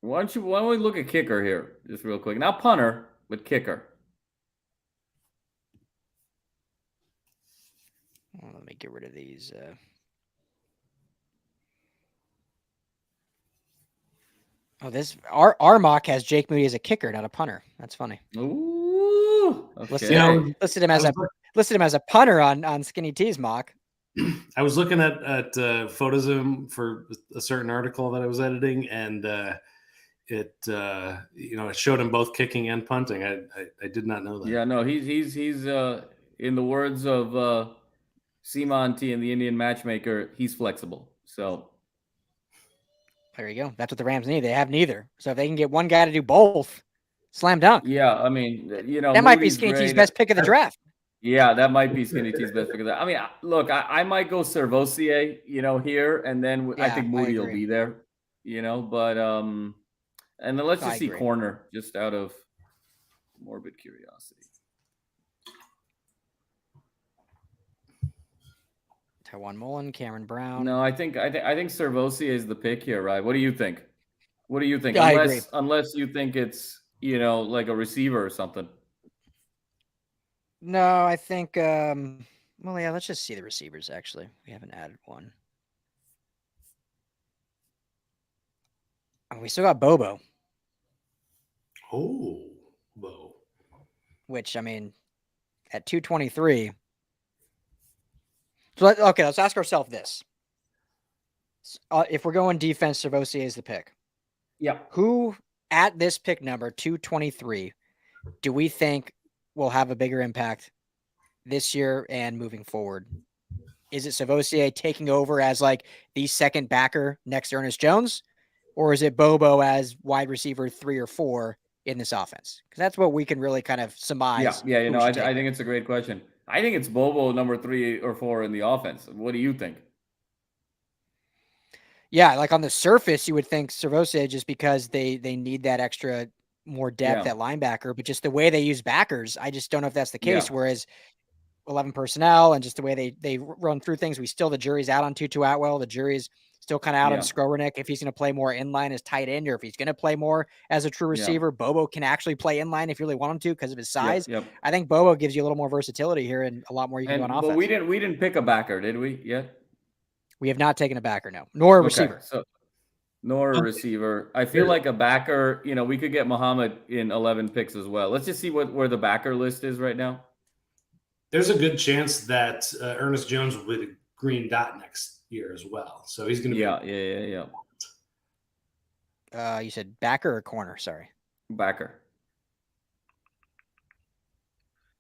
Why don't we look at kicker here just real quick? Not punter, but kicker. Well, let me get rid of these. This our mock has Jake Moody as a kicker, not a punter. That's funny. Ooh, Listed okay. him as a punter on Skinny T's mock. I was looking at photos of him for a certain article that I was editing, and it showed him both kicking and punting. I did not know that. Yeah, no, he's in the words of Simon T and the Indian Matchmaker, he's flexible. So there you go. That's what the Rams need. They have neither. So if they can get one guy to do both, slam dunk. Yeah, I mean, that might be Skinny T's best pick of the draft. Yeah, that might be Skinny T's best pick of the draft. I mean, look, I might go Servosier, here, and then I think Moody will be there, but and then let's just see corner, just out of morbid curiosity. Tywan Mullen, Cameron Brown. No, I think Servosier is the pick here, right? What do you think? Yeah, I agree. Unless you think it's like a receiver or something. No, I think. Well, yeah. Let's just see the receivers. Actually, we haven't added one. We still got Bobo. Oh, Bo. Which, I mean, at 223. So let's ask ourselves this: if we're going defense, Servosier is the pick. Yeah. Who at this pick number 223 do we think will have a bigger impact this year and moving forward? Is it Servosier taking over as like the second backer next to Ernest Jones, or is it Bobo as wide receiver 3 or 4 in this offense? Because that's what we can really kind of surmise. Yeah. I think it's a great question. I think it's Bobo number 3 or 4 in the offense. What do you think? Yeah, like on the surface, you would think Servosier just because they need that extra more depth at linebacker, but just the way they use backers, I just don't know if that's the case. Yeah. Whereas 11 personnel and just the way they run through things, the jury's out on Tutu Atwell. The jury's still kind of out on Skowronek if he's going to play more inline as tight end or if he's going to play more as a true receiver. Bobo can actually play inline if you really want him to because of his size. I think Bobo gives you a little more versatility here and a lot more you can do on offense. But we didn't pick a backer, did we? Yet? We have not taken a backer, no, nor a receiver. Nor a receiver. I feel like a backer, we could get Muhammad in 11 picks as well. Let's just see where the backer list is right now. There's a good chance that Ernest Jones will be the green dot next year as well. So he's going to be. Yeah. You said backer or corner? Sorry. Backer.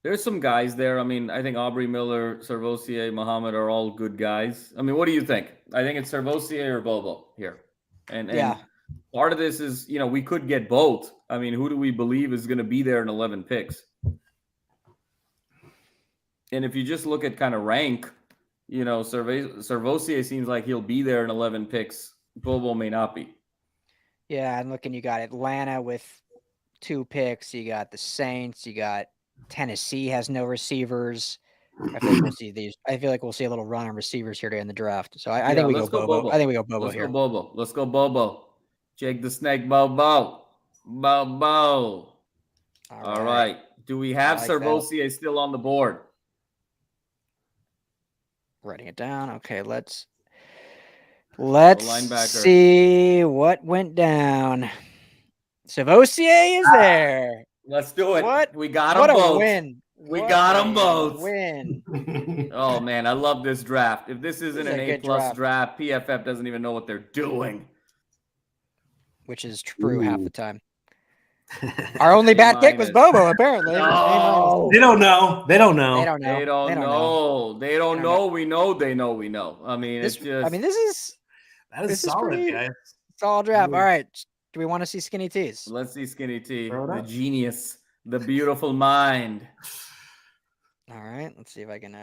There's some guys there. I mean, I think Aubrey Miller, Servosier, Muhammad are all good guys. I mean, what do you think? I think it's Servosier or Bobo here. And part of this is, we could get both. I mean, who do we believe is going to be there in 11 picks? And if you just look at kind of rank, Servosier seems like he'll be there in 11 picks. Bobo may not be. Yeah, I'm looking. You got Atlanta with 2 picks. You got the Saints. You got Tennessee has no receivers. I feel like we'll see these. I feel like we'll see a little run on receivers here in the draft. So I think we go Bobo. I think we go Bobo here. Let's go Bobo. Jake the Snake Bobo. Bobo. All right. Do we have Servosier still on the board? Writing it down. Okay, let's see what went down. Servosier is there. Let's do it. What? We got them both. What a win. We got them both. Win. Oh, man, I love this draft. If this isn't an A+ draft, PFF doesn't even know what they're doing. Which is true half the time. Our only bad pick was Bobo, apparently. No. They don't know. They don't know. We know they know we know. I mean, this is solid, guys. Solid draft. All right. Do we want to see Skinny T's? Let's see Skinny T. The genius. The beautiful mind. All right. Let's see if I can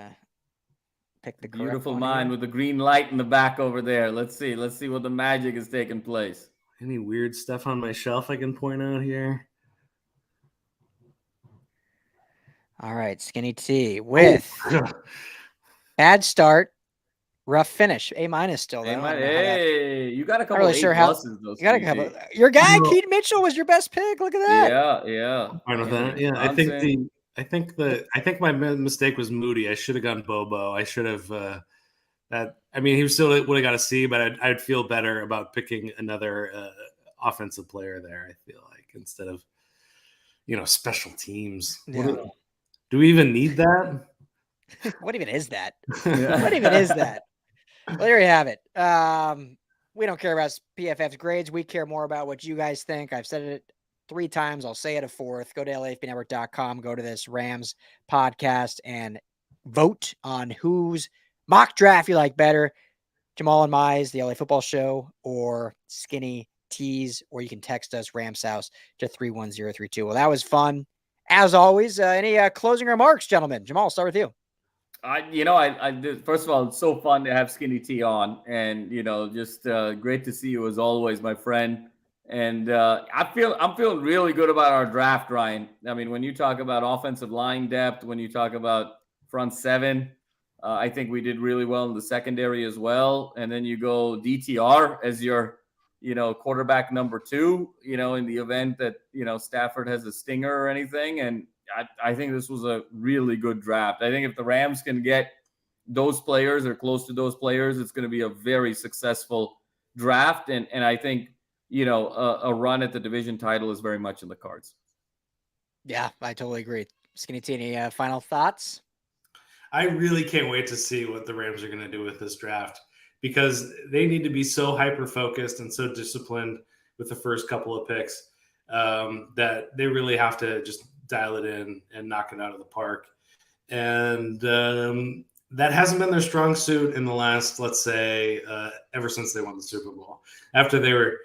pick the beautiful mind with the green light in the back over there. Let's see what the magic is taking place. Any weird stuff on my shelf I can point out here? All right, Skinny T with bad start, Rough finish. A- still. Though. Hey, you got a couple really A sure how. pluses, though. You got a couple. Your guy, No. Keaton Mitchell, was your best pick. Look at that. Yeah. Fine with that. Yeah, I think my mistake was Moody. I should have gone Bobo. I should have he still would have got a C, but I'd feel better about picking another offensive player there. I feel like instead of special teams. Yeah. Do we even need that? What even is that? Yeah. What even is that? Well, there you have it. We don't care about PFF's grades. We care more about what you guys think. I've said it 3 times. I'll say it a 4th. Go to LAFBnetwork.com. Go to this Rams podcast and vote on whose mock draft you like better. Jamal and Mize, the LA Football Show, or Skinny Tees, or you can text us Rams House to 31032. Well, that was fun. As always, any closing remarks, gentlemen? Jamal, I'll start with you. I did. First of all, it's so fun to have Skinny T on, and just great to see you as always, my friend. And I'm feeling really good about our draft, Ryan. I mean, when you talk about offensive line depth, when you talk about front 7, I think we did really well in the secondary as well. And then you go DTR as your quarterback number 2. In the event that Stafford has a stinger or anything, and I think this was a really good draft. I think if the Rams can get those players or close to those players, it's going to be a very successful draft. And I think, a run at the division title is very much in the cards. Yeah, I totally agree. Skinny T, any final thoughts? I really can't wait to see what the Rams are going to do with this draft, because they need to be so hyper-focused and so disciplined with the first couple of picks that they really have to just dial it in and knock it out of the park. And that hasn't been their strong suit in the last, let's say, ever since they won the Super Bowl. After they were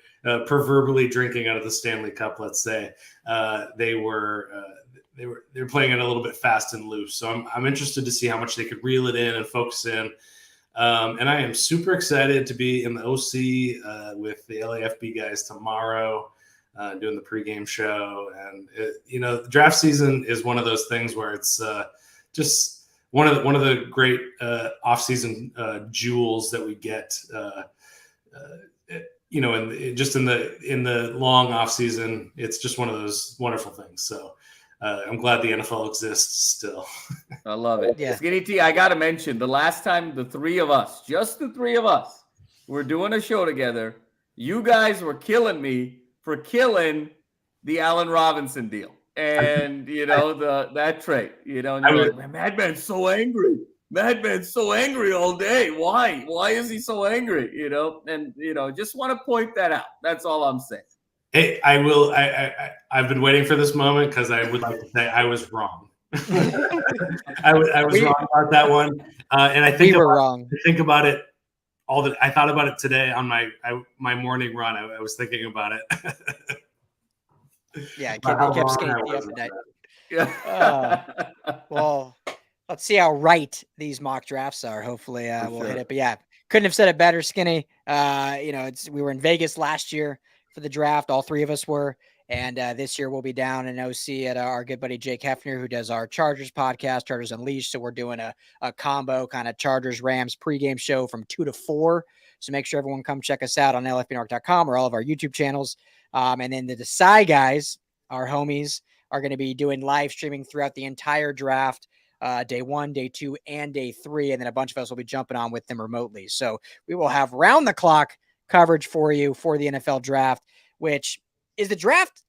proverbially drinking out of the Stanley Cup, let's say, they were playing it a little bit fast and loose. So I'm interested to see how much they could reel it in and focus in. And I am super excited to be in the OC with the LAFB guys tomorrow. Doing the pregame show, and the draft season is one of those things where it's just one of the great off-season jewels that we get. Just in the long off season, it's just one of those wonderful things. So I'm glad the NFL exists still. I love it. Yeah. Skinny T, I got to mention the last time the 3 of us, just the 3 of us, were doing a show together, you guys were killing me for killing the Allen Robinson deal. And, that trade, and you're like, Madman's so angry. Madman's so angry all day. Why? Why is he so angry? And, just want to point that out. That's all I'm saying. Hey, I will. I've been waiting for this moment because I would like to say I was wrong. I was wrong about that one. And I think we were wrong. I think about it I thought about it today on my morning run. I was thinking about it. Yeah, it kept Skinny T up at night. Yeah. Well, let's see how right these mock drafts are. Hopefully, we'll hit it. But yeah, couldn't have said it better, Skinny. We were in Vegas last year for the draft. All 3 of us were. And this year we'll be down in OC at our good buddy Jake Hefner, who does our Chargers podcast, Chargers Unleashed. So we're doing a combo kind of Chargers Rams pregame show from 2 to 4. So make sure everyone come check us out on LFBNork.com or all of our YouTube channels. And then the Desai guys, our homies, are going to be doing live streaming throughout the entire draft, day 1, day 2, and day 3. And then a bunch of us will be jumping on with them remotely. So we will have round the clock coverage for you for the NFL draft, which is the draft.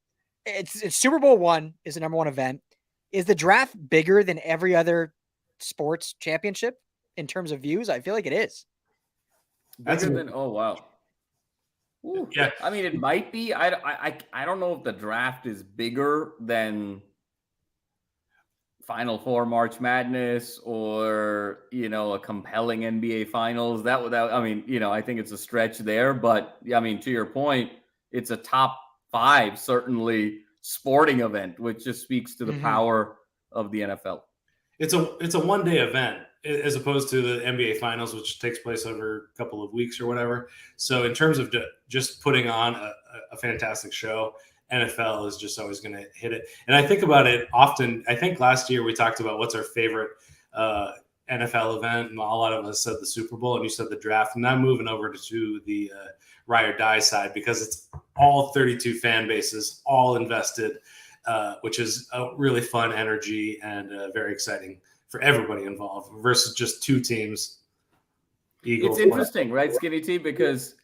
It's Super Bowl 1 is the number 1 event. Is the draft bigger than every other sports championship in terms of views? I feel like it is. Oh, wow. Ooh. Yeah. I mean, it might be. I don't know if the draft is bigger than Final Four March Madness or, a compelling NBA Finals. I think it's a stretch there. But, to your point, it's a top 5, certainly, sporting event, which just speaks to the power of the NFL. It's a one-day event as opposed to the NBA Finals, which takes place over a couple of weeks or whatever. So in terms of just putting on a fantastic show, NFL is just always going to hit it. And I think about it often. I think last year we talked about what's our favorite NFL event, and a lot of us said the Super Bowl, and you said the draft. And I'm moving over to the ride or die side because it's all 32 fan bases, all invested, which is a really fun energy and very exciting for everybody involved versus just two teams. It's interesting, right, Skinny T? Because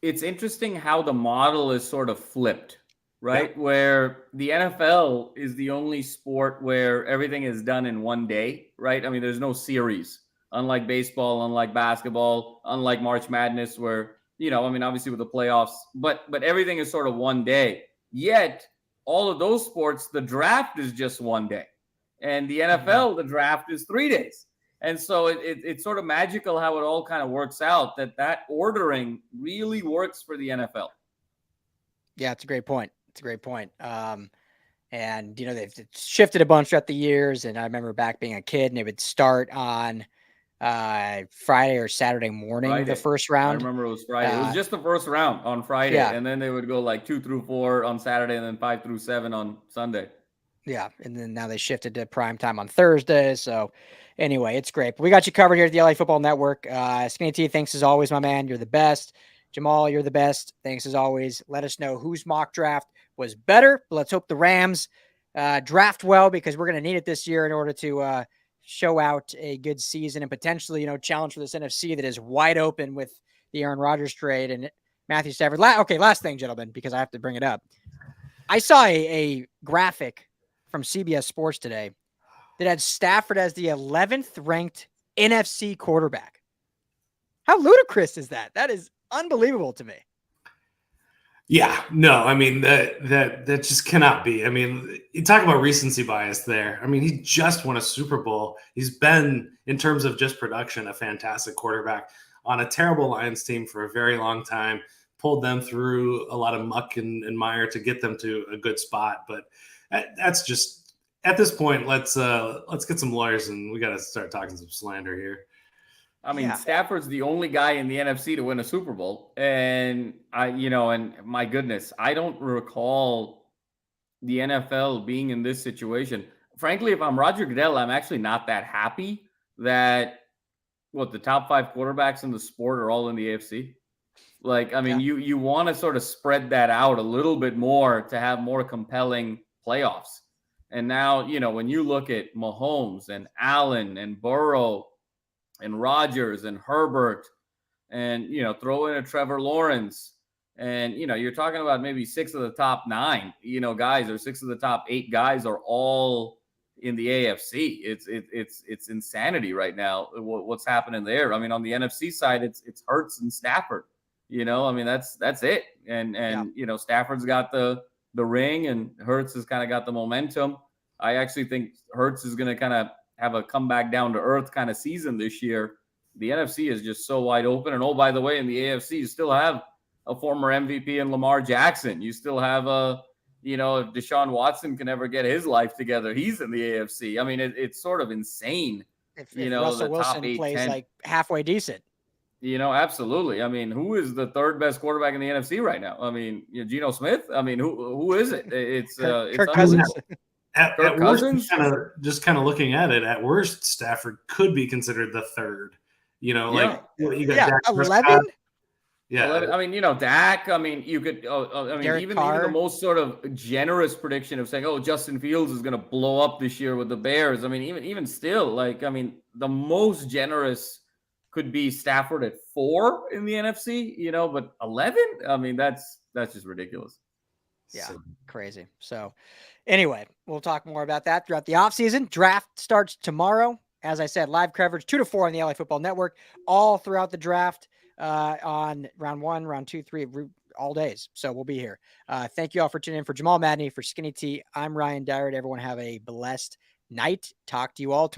it's interesting how the model is sort of flipped, right? Yeah. Where the NFL is the only sport where everything is done in one day, right? I mean, there's no series, unlike baseball, unlike basketball, unlike March Madness, where, you know, I mean, obviously with the playoffs, but everything is sort of one day. Yet, all of those sports, the draft is just one day. And the NFL, the draft is 3 days. And so it's sort of magical how it all kind of works out, that ordering really works for the NFL. Yeah, it's a great point. It's a great point. And, you know, they've shifted a bunch throughout the years. And I remember back being a kid and it would start on Friday or Saturday morning, the first round. I remember it was Friday. It was just the first round on Friday. Yeah. And then they would go like 2 through 4 on Saturday and then 5 through 7 on Sunday. Yeah. And then now they shifted to prime time on Thursday. So anyway, it's great. But we got you covered here at the LA Football Network. Skinny T, thanks as always, my man. You're the best. Jamal, you're the best. Thanks as always. Let us know whose mock draft was better. But let's hope the Rams draft well, because we're going to need it this year in order to show out a good season and potentially, you know, challenge for this NFC that is wide open with the Aaron Rodgers trade and Matthew Stafford. Okay, last thing, gentlemen, because I have to bring it up. I saw a graphic from CBS Sports today that had Stafford as the 11th ranked NFC quarterback. How ludicrous is that? That is unbelievable to me. Yeah, no, I mean, that just cannot be. I mean, you talk about recency bias there. I mean, he just won a Super Bowl. He's been, in terms of just production, a fantastic quarterback on a terrible Lions team for a very long time, pulled them through a lot of muck and mire to get them to a good spot. But that's just, at this point, let's get some lawyers and we got to start talking some slander here. I mean, Stafford's the only guy in the NFC to win a Super Bowl. And and my goodness, I don't recall the NFL being in this situation. Frankly, if I'm Roger Goodell, I'm actually not that happy that the top 5 quarterbacks in the sport are all in the AFC. Like, I mean, you want to sort of spread that out a little bit more to have more compelling playoffs. And now, when you look at Mahomes and Allen and Burrow and Rodgers and Herbert and, throw in a Trevor Lawrence and, you're talking about maybe 6 of the top 9, guys, or 6 of the top 8 guys are all in the AFC. It's insanity right now. What's happening there? I mean, on the NFC side, it's Hurts and Stafford, I mean, that's it. And Stafford's got the ring and Hurts has kind of got the momentum. I actually think Hurts is going to kind of have a comeback down to earth kind of season this year. The NFC is just so wide open. And by the way, in the AFC, you still have a former MVP in Lamar Jackson. You still have if Deshaun Watson can ever get his life together, he's in the AFC. I mean, it's sort of insane. If Russell Wilson plays 10, like halfway decent. Absolutely. I mean, who is the 3rd best quarterback in the NFC right now? I mean, Geno Smith. I mean, who is it? It's Kirk Cousins. At worst, just kind of looking at it, at worst, Stafford could be considered the 3rd. You got Dak 11. Yeah, 11, I mean, Dak. I mean, you could. Even the most sort of generous prediction of saying, Justin Fields is going to blow up this year with the Bears. I mean, even still, the most generous could be Stafford at 4 in the NFC. But 11. I mean, that's just ridiculous. Yeah, crazy. So anyway, we'll talk more about that throughout the offseason. Draft starts tomorrow. As I said, live coverage 2 to 4 on the LA Football Network, all throughout the draft on round 1, round 2, 3, all days. So we'll be here. Thank you all for tuning in. For Jamal Madney, for Skinny T, I'm Ryan Dyer. Everyone have a blessed night. Talk to you all tomorrow.